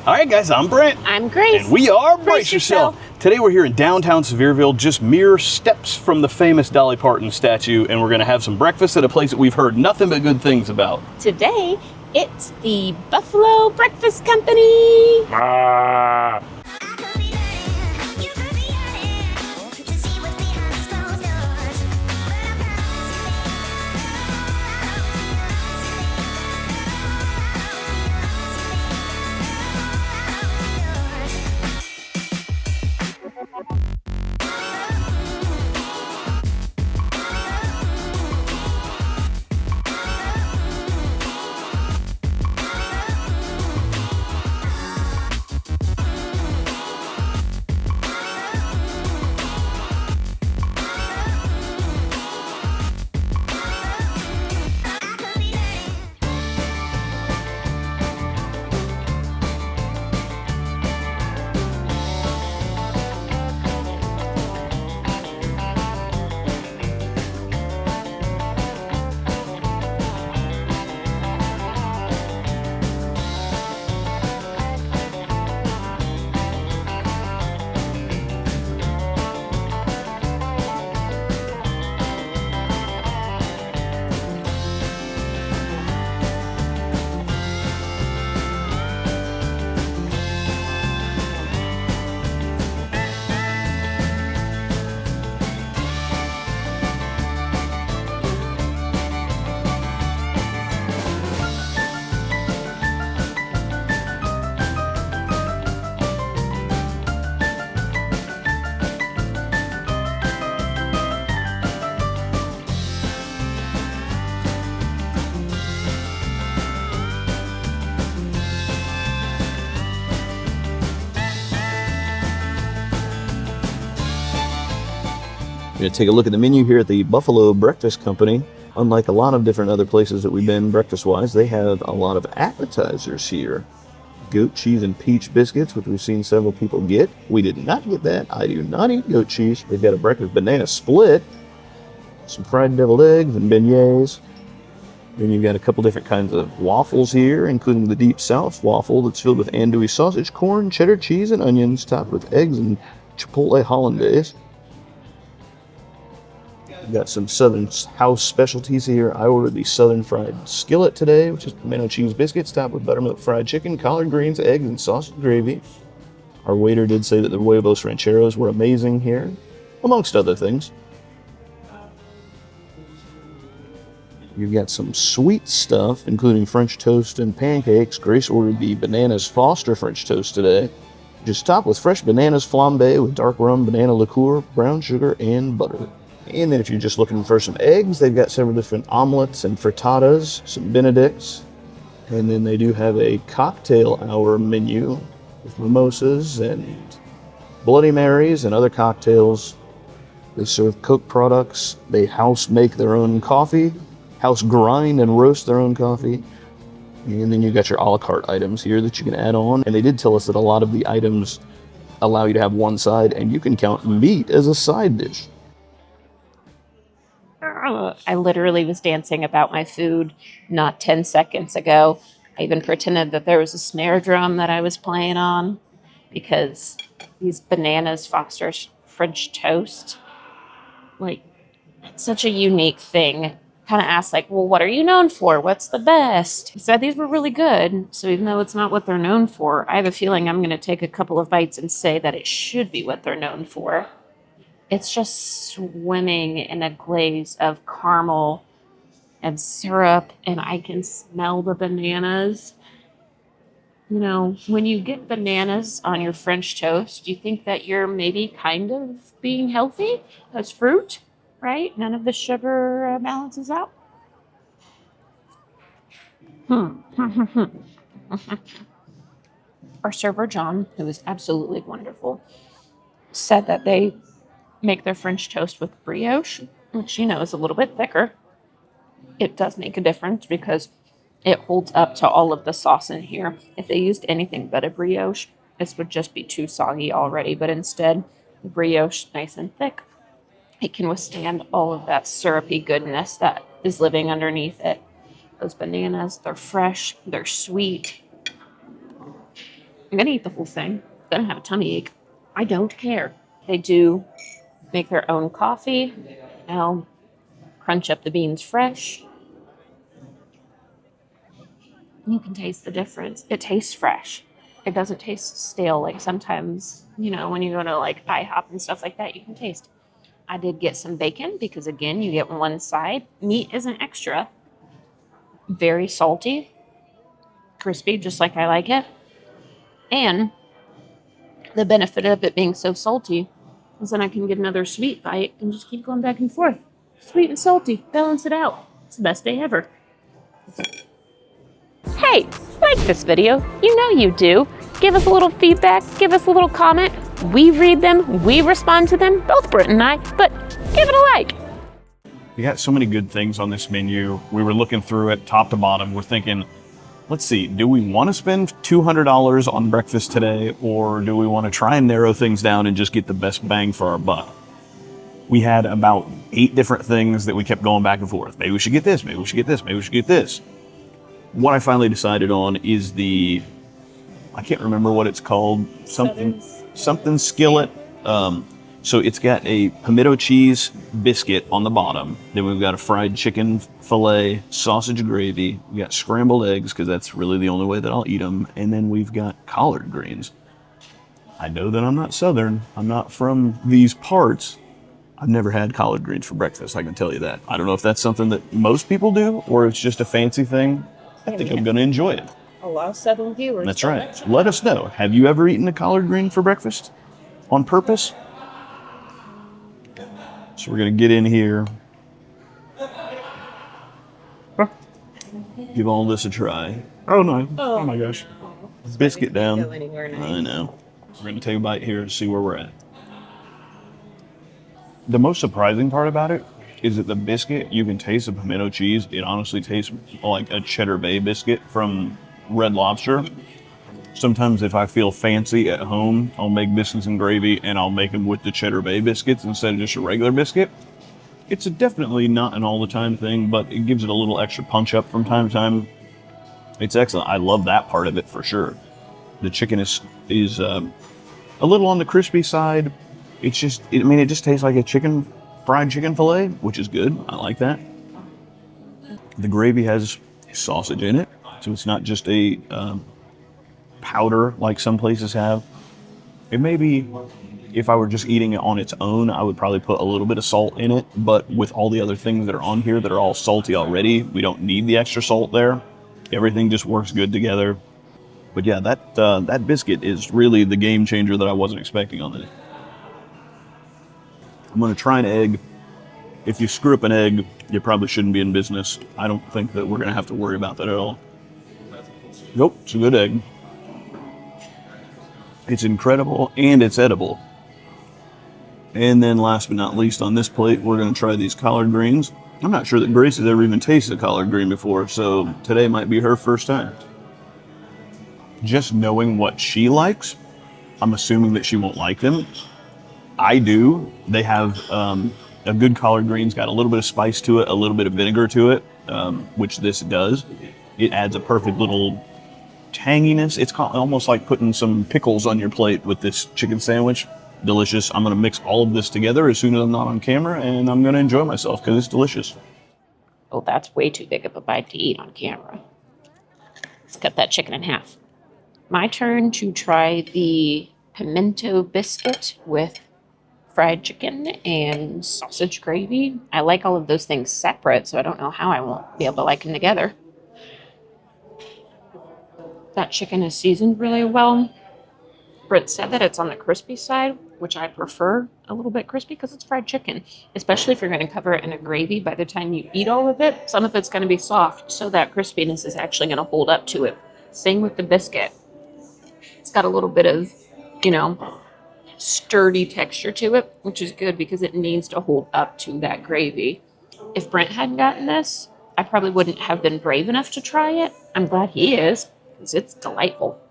All right, guys, I'm Brent. I'm Grace. And we are Brace Yourself. Today we're here in downtown Sevierville, just mere steps from the famous Dolly Parton statue, and we're going to have some breakfast at a place that we've heard nothing but good things about. Today, it's the Buffalo Breakfast Company. Ah. We're going to take a look at the menu here at the Buffalo Breakfast Company. Unlike a lot of different other places that we've been breakfast-wise, they have a lot of appetizers here. Goat cheese and peach biscuits, which we've seen several people get. We did not get that. I do not eat goat cheese. They've got a breakfast banana split, some fried deviled eggs and beignets. Then you've got a couple different kinds of waffles here, including the Deep South waffle that's filled with andouille sausage, corn, cheddar cheese, and onions, topped with eggs and chipotle hollandaise. We've got some Southern house specialties here. I ordered the Southern fried skillet today, which is pimento cheese biscuits topped with buttermilk fried chicken, collard greens, eggs, and sausage gravy. Our waiter did say that the huevos rancheros were amazing here, amongst other things. You've got some sweet stuff, including French toast and pancakes. Grace ordered the Bananas Foster French toast today, just topped with fresh bananas flambé with dark rum, banana liqueur, brown sugar, and butter. And then if you're just looking for some eggs, they've got several different omelets and frittatas, some Benedicts. And then they do have a cocktail hour menu with mimosas and Bloody Marys and other cocktails. They serve Coke products. They house make their own coffee, house grind and roast their own coffee. And then you got your a la carte items here that you can add on. And they did tell us that a lot of the items allow you to have one side, and you can count meat as a side dish. I literally was dancing about my food not 10 seconds ago. I even pretended that there was a snare drum that I was playing on because these Bananas Foster's French toast, like, it's such a unique thing. Kind of asked, like, well, what are you known for? What's the best? He said these were really good. So even though it's not what they're known for, I have a feeling I'm going to take a couple of bites and say that it should be what they're known for. It's just swimming in a glaze of caramel and syrup, and I can smell the bananas. You know, when you get bananas on your French toast, do you think that you're maybe kind of being healthy? That's fruit, right? None of the sugar balances out. Our server, John, who is absolutely wonderful, said that they make their French toast with brioche, which, you know, is a little bit thicker. It does make a difference because it holds up to all of the sauce in here. If they used anything but a brioche, this would just be too soggy already, but instead, the brioche, nice and thick, it can withstand all of that syrupy goodness that is living underneath it. Those bananas, they're fresh, they're sweet. I'm gonna eat the whole thing. I'm gonna have a tummy ache. I don't care. They do make their own coffee. I'll crunch up the beans fresh. You can taste the difference. It tastes fresh. It doesn't taste stale like sometimes, when you go to like IHOP and stuff like that, you can taste. I did get some bacon because again, you get one side. Meat is an extra. Very salty, crispy, just like I like it. And the benefit of it being so salty is then I can get another sweet bite and just keep going back and forth. Sweet and salty, balance it out. It's the best day ever. Hey, like this video, you know you do. Give us a little feedback, give us a little comment. We read them, we respond to them, both Brent and I, but give it a like. You got so many good things on this menu. We were looking through it top to bottom. We're thinking, let's see, do we want to spend $200 on breakfast today, or do we want to try and narrow things down and just get the best bang for our buck? We had about 8 different things that we kept going back and forth. Maybe we should get this, maybe we should get this, maybe we should get this. What I finally decided on is I can't remember what it's called, something skillet. So it's got a pimento cheese biscuit on the bottom. Then we've got a fried chicken fillet, sausage gravy. We got scrambled eggs, because that's really the only way that I'll eat them. And then we've got collard greens. I know that I'm not Southern. I'm not from these parts. I've never had collard greens for breakfast, I can tell you that. I don't know if that's something that most people do, or it's just a fancy thing. I think I'm going to enjoy it. A lot of Southern viewers. That's right. Let us know. Have you ever eaten a collard green for breakfast? On purpose? So we're going to get in here. Give all this a try. Oh, no. Oh my gosh. Biscuit down. Go anywhere nice. I know. We're going to take a bite here and see where we're at. The most surprising part about it is that the biscuit, you can taste the pimento cheese. It honestly tastes like a Cheddar Bay biscuit from Red Lobster. Sometimes if I feel fancy at home, I'll make biscuits and gravy, and I'll make them with the Cheddar Bay biscuits instead of just a regular biscuit. It's definitely not an all-the-time thing, but it gives it a little extra punch-up from time to time. It's excellent. I love that part of it for sure. The chicken is a little on the crispy side. It just tastes like a fried chicken fillet, which is good. I like that. The gravy has sausage in it, so it's not just a powder like some places have. It may be, if I were just eating it on its own, I would probably put a little bit of salt in it, but with all the other things that are on here that are all salty already, we don't need the extra salt there. Everything just works good together. But yeah, that biscuit is really the game changer that I wasn't expecting on it. I'm going to try an egg. If you screw up an egg, you probably shouldn't be in business. I don't think that we're going to have to worry about that at all. Nope, it's a good egg. It's incredible, and it's edible. And then last but not least on this plate, we're going to try these collard greens. I'm not sure that Grace has ever even tasted a collard green before, so today might be her first time. Just knowing what she likes, I'm assuming that she won't like them. I do. They have a good collard green's got a little bit of spice to it, a little bit of vinegar to it, which this does. It adds a perfect little tanginess. It's almost like putting some pickles on your plate with this chicken sandwich. Delicious. I'm going to mix all of this together as soon as I'm not on camera, and I'm going to enjoy myself because it's delicious. Oh, that's way too big of a bite to eat on camera. Let's cut that chicken in half. My turn to try the pimento biscuit with fried chicken and sausage gravy. I like all of those things separate, so I don't know how I won't be able to like them together. That chicken is seasoned really well. Brent said that it's on the crispy side, which I prefer a little bit crispy because it's fried chicken, especially if you're going to cover it in a gravy. By the time you eat all of it, some of it's going to be soft, so that crispiness is actually going to hold up to it. Same with the biscuit. It's got a little bit of, sturdy texture to it, which is good because it needs to hold up to that gravy. If Brent hadn't gotten this, I probably wouldn't have been brave enough to try it. I'm glad he is, because it's delightful.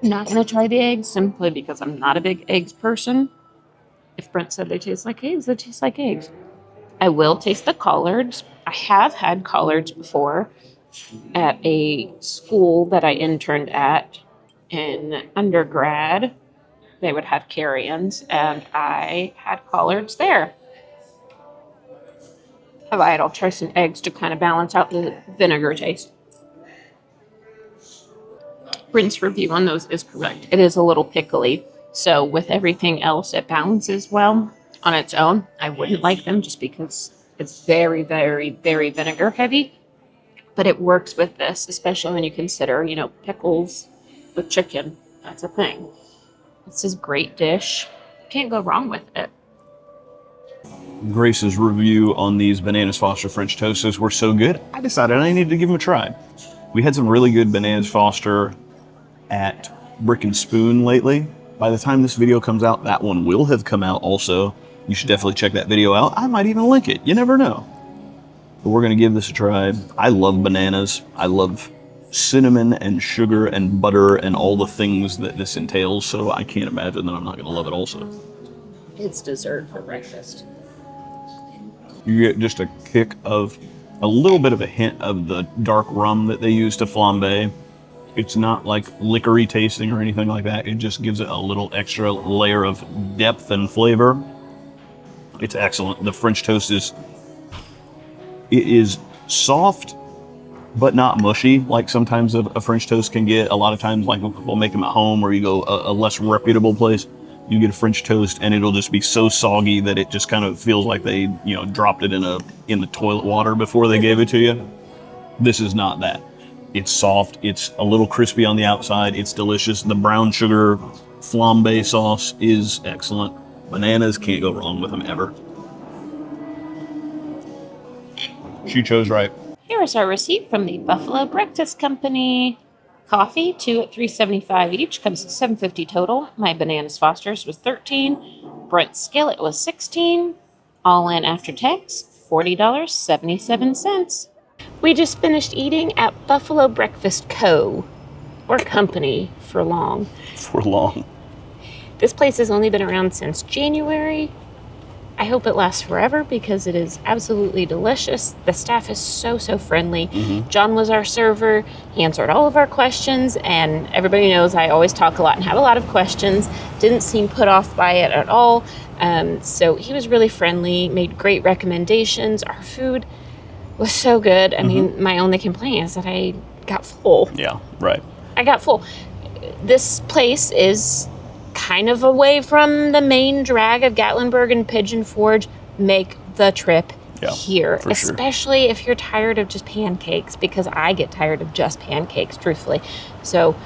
I'm not going to try the eggs simply because I'm not a big eggs person. If Brent said they taste like eggs, they taste like eggs. I will taste the collards. I have had collards before at a school that I interned at in undergrad, they would have carry-ins, and I had collards there. I'll try some eggs to kind of balance out the vinegar taste. Brent's review on those is correct. It is a little pickly. So with everything else, it balances well on its own. I wouldn't like them just because it's very, very, very vinegar heavy. But it works with this, especially when you consider, pickles with chicken. That's a thing. It's a great dish. Can't go wrong with it. Grace's review on these Bananas Foster French toasts were so good, I decided I needed to give them a try. We had some really good Bananas Foster at Brick and Spoon lately. By the time this video comes out, that one will have come out also. You should definitely check that video out. I might even link it. You never know. But we're going to give this a try. I love bananas. I love cinnamon and sugar and butter and all the things that this entails, so I can't imagine that I'm not going to love it also. It's dessert for breakfast. You get just a kick of a little bit of a hint of the dark rum that they use to flambe. It's not like liquor-y tasting or anything like that. It just gives it a little extra layer of depth and flavor. It's excellent. The French toast is soft, but not mushy, like sometimes a French toast can get. A lot of times, like we'll make them at home, or you go a less reputable place, you get a French toast and it'll just be so soggy that it just kind of feels like they, dropped it in the toilet water before they gave it to you. This is not that. It's soft. It's a little crispy on the outside. It's delicious. The brown sugar flambe sauce is excellent. Bananas, can't go wrong with them ever. She chose right. Here is our receipt from the Buffalo Breakfast Company. Coffee, 2 at $3.75 each, comes to $7.50 total. My Bananas Foster's was $13. Brent's Skillet was $16. All in after tax, $40.77. We just finished eating at Buffalo Breakfast Co. or Company for long. For long. This place has only been around since January. I hope it lasts forever because it is absolutely delicious. The staff is so friendly. Mm-hmm. John was our server. He answered all of our questions, and everybody knows I always talk a lot and have a lot of questions. Didn't seem put off by it at all. So he was really friendly, made great recommendations. Our food was so good. I mean, my only complaint is that I got full. Yeah, right. I got full. This place is kind of away from the main drag of Gatlinburg and Pigeon Forge. Make the trip here, especially if you're tired of just pancakes, because I get tired of just pancakes, truthfully. So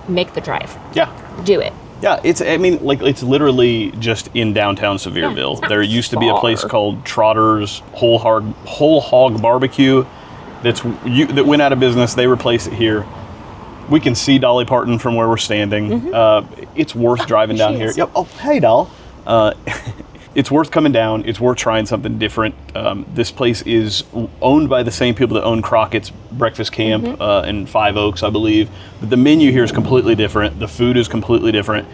make the drive. Yeah. Do it. Yeah, it's literally just in downtown Sevierville. There used to be a place called Trotter's Whole Hog Barbecue that went out of business. They replaced it here. We can see Dolly Parton from where we're standing. It's worth driving down here. Yep. Oh, hey, Doll. It's worth coming down. It's worth trying something different. This place is owned by the same people that own Crockett's Breakfast Camp in Five Oaks, I believe. But the menu here is completely different. The food is completely different.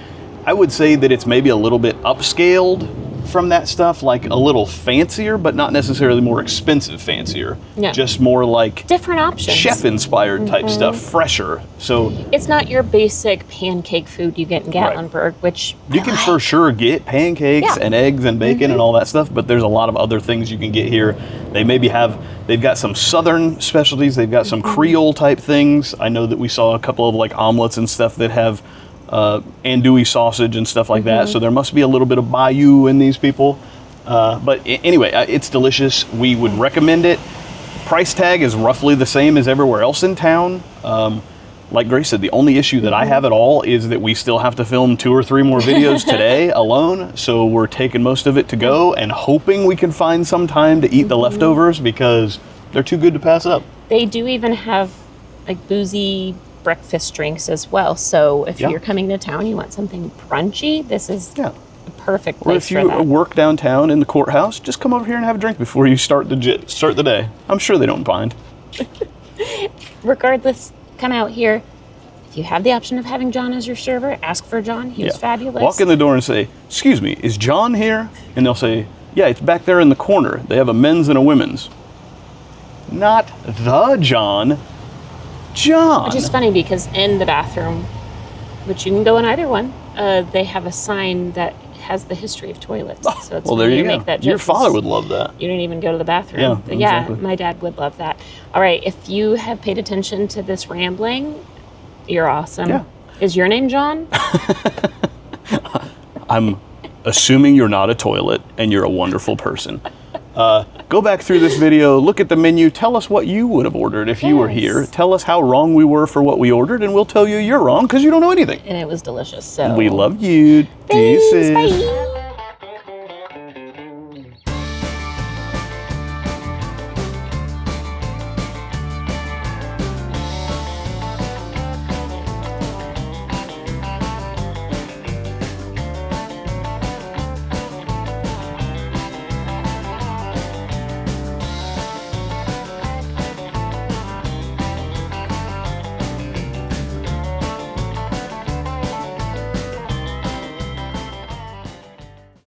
I would say that it's maybe a little bit upscaled from that stuff, like a little fancier, but not necessarily more expensive fancier. Yeah. Just more like different options, chef-inspired type stuff, fresher. So it's not your basic pancake food you get in Gatlinburg, which you can for sure get pancakes and eggs and bacon and all that stuff, but there's a lot of other things you can get here. They've got some southern specialties. They've got some Creole type things. I know that we saw a couple of like omelets and stuff that have andouille sausage and stuff like that. So there must be a little bit of bayou in these people. But anyway, it's delicious. We would recommend it. Price tag is roughly the same as everywhere else in town. Like Grace said, the only issue that I have at all is that we still have to film 2 or 3 more videos today alone. So we're taking most of it to go and hoping we can find some time to eat the leftovers because they're too good to pass up. They do even have like boozy breakfast drinks as well. So if you're coming to town, you want something crunchy, this is a perfect place for that. Or if you work downtown in the courthouse, just come over here and have a drink before you start the day. I'm sure they don't mind. Regardless, come out here. If you have the option of having John as your server, ask for John. He was fabulous. Walk in the door and say, "Excuse me, is John here?" And they'll say, "Yeah, it's back there in the corner. They have a men's and a women's." Not the John. Which is funny because in the bathroom Which you can go in either one. They have a sign that has the history of toilets. So it's Well, there funny you to go. make that joke Your father 'cause would love that. You didn't even go to the bathroom. Yeah, But yeah, exactly. my dad would love that. All right, if you have paid attention to this rambling, you're awesome. Yeah. Is your name John? I'm assuming you're not a toilet and you're a wonderful person. Go back through this video, look at the menu, tell us what you would have ordered if you were here. Yes. Tell us how wrong we were for what we ordered, and we'll tell you you're wrong because you don't know anything. And it was delicious. So We love you. Thanks, Deuces. bye.